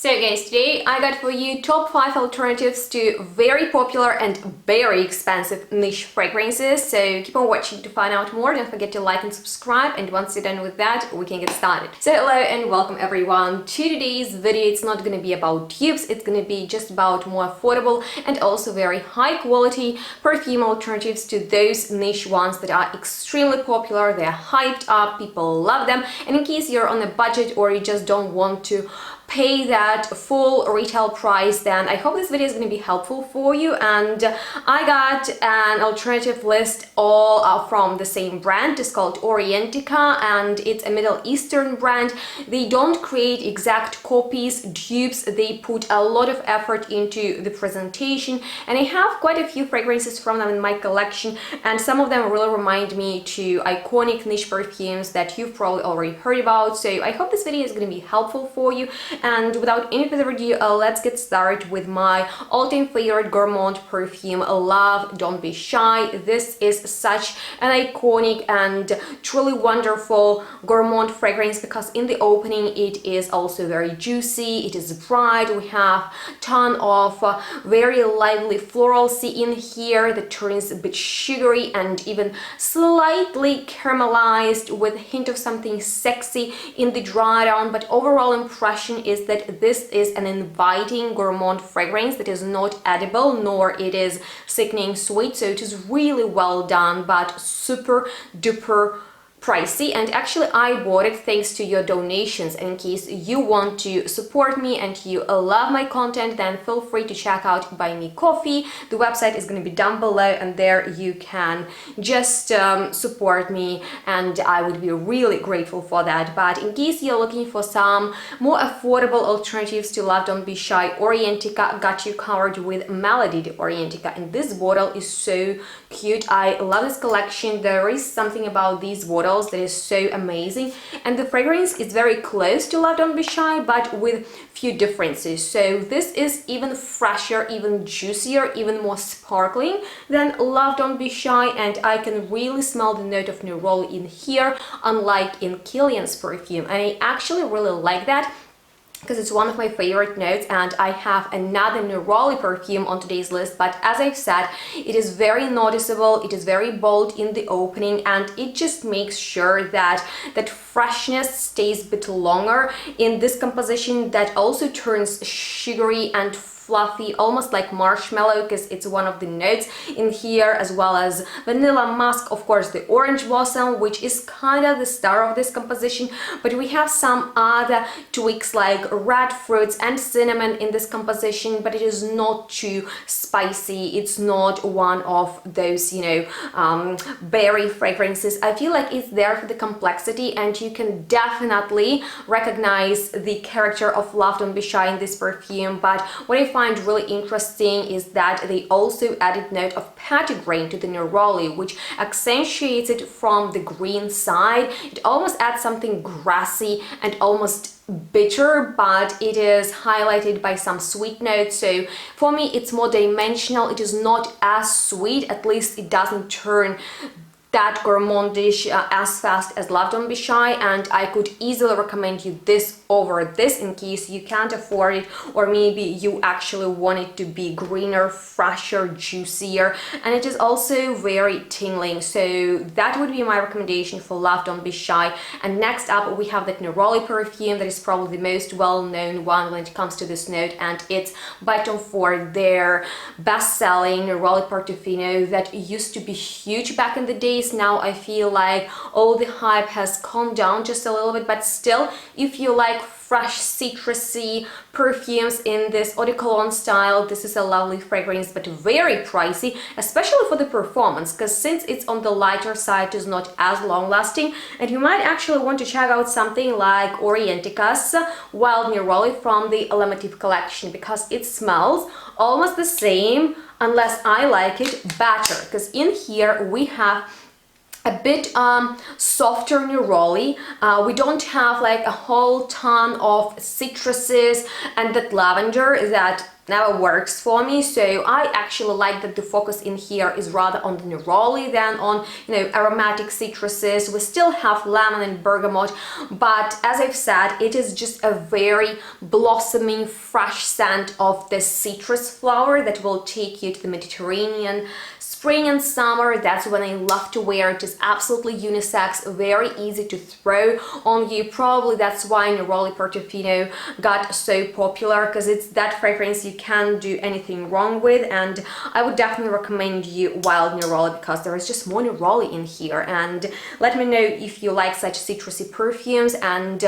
So guys, today I got for you top 5 alternatives to very popular and very expensive niche fragrances. So keep on watching to find out more. Don't forget to like and subscribe, and once you're done with that, we can get started. So hello and welcome everyone to today's video. It's not going to be about dupes, it's going to be just about more affordable and also very high quality perfume alternatives to those niche ones that are extremely popular. They're hyped up, people love them, and in case you're on a budget or you just don't want to pay that full retail price, then I hope this video is going to be helpful for you. And I got an alternative list all from the same brand. It's called Orientica and it's a Middle Eastern brand. They don't create exact copies, dupes. They put a lot of effort into the presentation, and I have quite a few fragrances from them in my collection, and some of them really remind me to iconic niche perfumes that you've probably already heard about. So I hope this video is going to be helpful for you. And without any further ado, let's get started with my all-time favorite Gourmand perfume, Love Don't Be Shy. This is such an iconic and truly wonderful Gourmand fragrance because in the opening it is also very juicy, it is bright, we have a ton of very lively florals in here that turns a bit sugary and even slightly caramelized with a hint of something sexy in the dry down, but overall impression is that this is an inviting gourmand fragrance that is not edible nor it is sickening sweet, so it is really well done but super duper pricey. And actually I bought it thanks to your donations. In case you want to support me and you love my content, then feel free to check out Buy Me Coffee. The website is going to be down below, and there you can just support me, and I would be really grateful for that. But in case you're looking for some more affordable alternatives to Love Don't Be Shy, Orientica got you covered with Melody de Orientica, and this bottle is so cute. I love this collection. There is something about these bottles that is so amazing, and the fragrance is very close to Love Don't Be Shy but with few differences. So this is even fresher, even juicier, even more sparkling than Love Don't Be Shy, and I can really smell the note of neroli in here, unlike in Kilian's perfume, and I actually really like that because it's one of my favorite notes. And I have another neroli perfume on today's list, but as I've said, it is very noticeable, it is very bold in the opening, and it just makes sure that that freshness stays a bit longer in this composition that also turns sugary and fluffy, almost like marshmallow, because it's one of the notes in here, as well as vanilla musk, of course the orange blossom, which is kind of the star of this composition, but we have some other tweaks like red fruits and cinnamon in this composition, but it is not too spicy. It's not one of those, you know, berry fragrances. I feel like it's there for the complexity, and you can definitely recognize the character of Love Don't Be Shy in this perfume. But what I find really interesting is that they also added note of petitgrain to the neroli, which accentuates it from the green side. It almost adds something grassy and almost bitter, but it is highlighted by some sweet notes. So for me it's more dimensional. It is not as sweet, at least it doesn't turn that gourmandish as fast as Love Don't Be Shy, and I could easily recommend you this over this in case you can't afford it, or maybe you actually want it to be greener, fresher, juicier, and it is also very tingling. So that would be my recommendation for Love Don't Be Shy. And next up we have that neroli perfume that is probably the most well-known one when it comes to this note, and it's by Tom Ford, their best-selling neroli Portofino that used to be huge back in the day. Now I feel like all the hype has calmed down just a little bit, but still, if you like fresh citrusy perfumes in this eau de cologne style, this is a lovely fragrance, but very pricey, especially for the performance, because since it's on the lighter side, it is not as long lasting, and you might actually want to check out something like Orientica's Wild Neroli from the Limited collection, because it smells almost the same, unless I like it better, because in here we have a bit softer neroli. We don't have like a whole ton of citruses and that lavender that never works for me. So I actually like that the focus in here is rather on the neroli than on, you know, aromatic citruses. We still have lemon and bergamot, but as I've said, it is just a very blossoming, fresh scent of the citrus flower that will take you to the Mediterranean. Spring and summer, that's when I love to wear it. It's absolutely unisex, very easy to throw on you. Probably that's why Neroli Portofino got so popular, because it's that fragrance you can't do anything wrong with. And I would definitely recommend you Wild Neroli, because there is just more Neroli in here. And let me know if you like such citrusy perfumes, and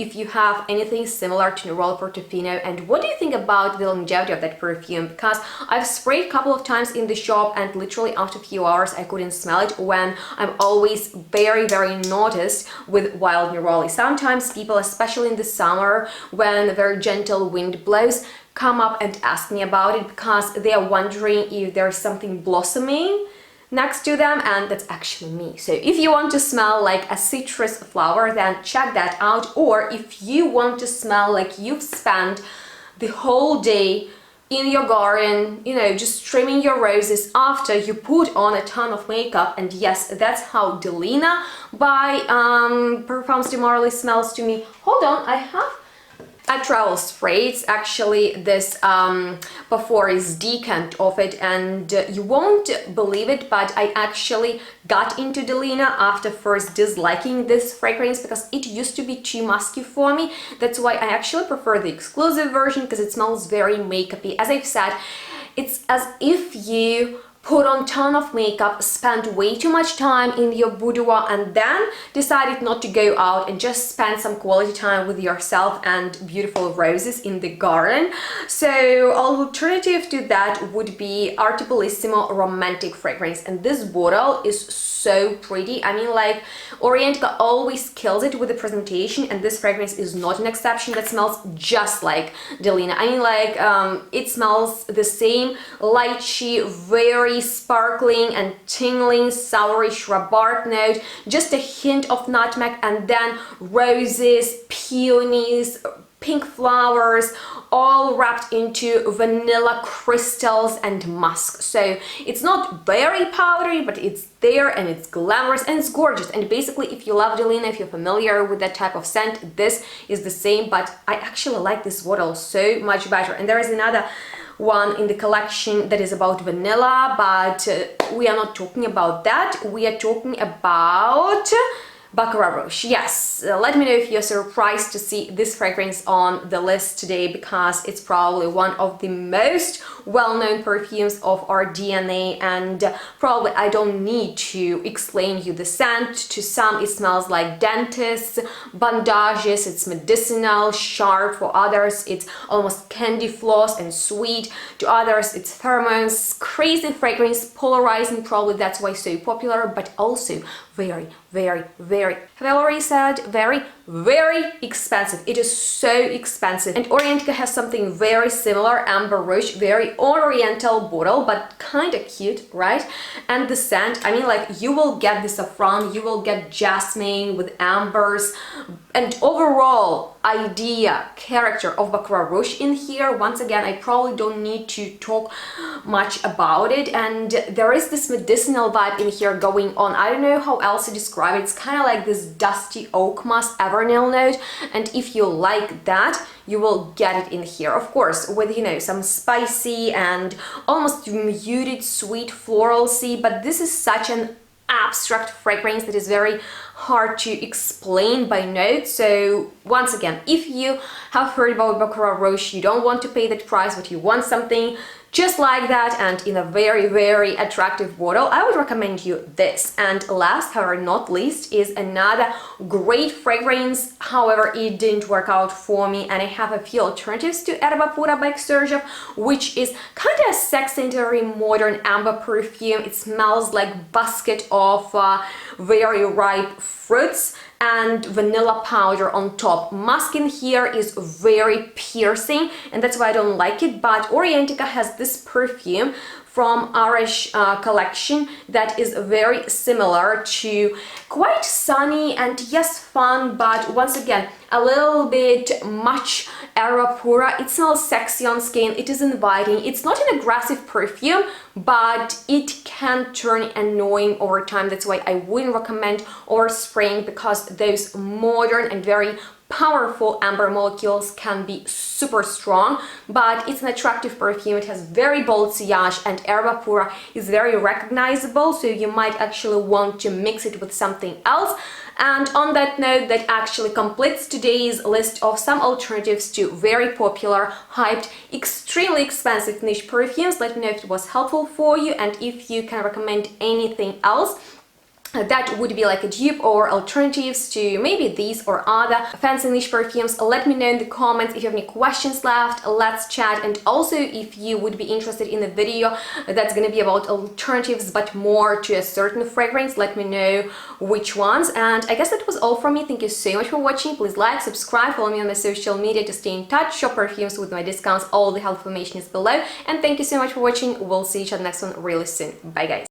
if you have anything similar to Neroli Portofino, and what do you think about the longevity of that perfume, because I've sprayed a couple of times in the shop and literally after a few hours I couldn't smell it, when I'm always very noticed with Wild Neroli. Sometimes people, especially in the summer when a very gentle wind blows, come up and ask me about it, because they are wondering if there's something blossoming next to them, and that's actually me. So if you want to smell like a citrus flower, then check that out. Or if you want to smell like you've spent the whole day in your garden, you know, just trimming your roses after you put on a ton of makeup, and yes, that's how DELINA by Parfums de Marly smells to me. Hold on, I have a travel spray. It's actually this Parfums decant of it, and you won't believe it, but I actually got into DELINA after first disliking this fragrance, because it used to be too musky for me. That's why I actually prefer the exclusive version, because it smells very makeupy. As I've said, it's as if you put on a ton of makeup, spend way too much time in your boudoir, and then decided not to go out and just spend some quality time with yourself and beautiful roses in the garden. So alternative to that would be Artibolissimo Romantic fragrance, and this bottle is so pretty. I mean, like, Orientica always kills it with the presentation, and this fragrance is not an exception. That smells just like DELINA. I mean, like, it smells the same lychee, very sparkling and tingling sourish rhubarb note, just a hint of nutmeg, and then roses, peonies, pink flowers, all wrapped into vanilla crystals and musk. So it's not very powdery, but it's there, and it's glamorous, and it's gorgeous. And basically, if you love DELINA, if you're familiar with that type of scent, this is the same, but I actually like this bottle so much better. And there is another one in the collection that is about vanilla, but we are not talking about that. We are talking about Baccarat Rouge. Yes, let me know if you're surprised to see this fragrance on the list today, because it's probably one of the most well-known perfumes of our DNA, and probably I don't need to explain you the scent. To some it smells like dentists, bandages, it's medicinal, sharp. For others it's almost candy floss and sweet. To others it's pheromones, crazy fragrance, polarizing, probably that's why so popular, but also very, have I already said very expensive. It is so expensive. And Orientica has something very similar, Amber Rouge, very oriental bottle, but kind of cute, right? And the scent, I mean, like, you will get the saffron, you will get jasmine with ambers, and overall idea, character of Baccarat Rouge in here. Once again, I probably don't need to talk much about it, and there is this medicinal vibe in here going on. I don't know how else to describe it. It's kind of like this dusty oak moss Evernail note, and if you like that, you will get it in here, of course, with, you know, some spicy and almost muted sweet floralcy. But this is such an abstract fragrance that is very hard to explain by notes. So once again, if you have heard about Baccarat Rouge, you don't want to pay that price, but you want something just like that and in a very attractive bottle, I would recommend you this. And last, however not least, is another great fragrance. However, it didn't work out for me, and I have a few alternatives to ERBA PURA by Xerjoff, which is kind of a sexy, very modern amber perfume. It smells like basket of very ripe fruits and vanilla powder on top. Musk in here is very piercing, and that's why I don't like it. But Orientica has this perfume from Irish collection that is very similar to quite sunny and yes, fun, but once again a little bit much ERBA PURA. It smells sexy on skin, it is inviting, it's not an aggressive perfume, but it can turn annoying over time. That's why I wouldn't recommend overspraying, because those modern and very powerful amber molecules can be super strong. But it's an attractive perfume, it has very bold sillage, and ERBA PURA is very recognizable, so you might actually want to mix it with something else. And on that note, that actually completes today's list of some alternatives to very popular, hyped, extremely expensive niche perfumes. Let me know if it was helpful for you, and if you can recommend anything else that would be like a dupe or alternatives to maybe these or other fancy niche perfumes. Let me know in the comments. If you have any questions left, let's chat. And also, if you would be interested in a video that's gonna be about alternatives but more to a certain fragrance, let me know which ones. And I guess that was all from me. Thank you so much for watching. Please like, subscribe, follow me on my social media to stay in touch, shop perfumes with my discounts. All the help information is below. And thank you so much for watching. We'll see each other next one really soon. Bye guys.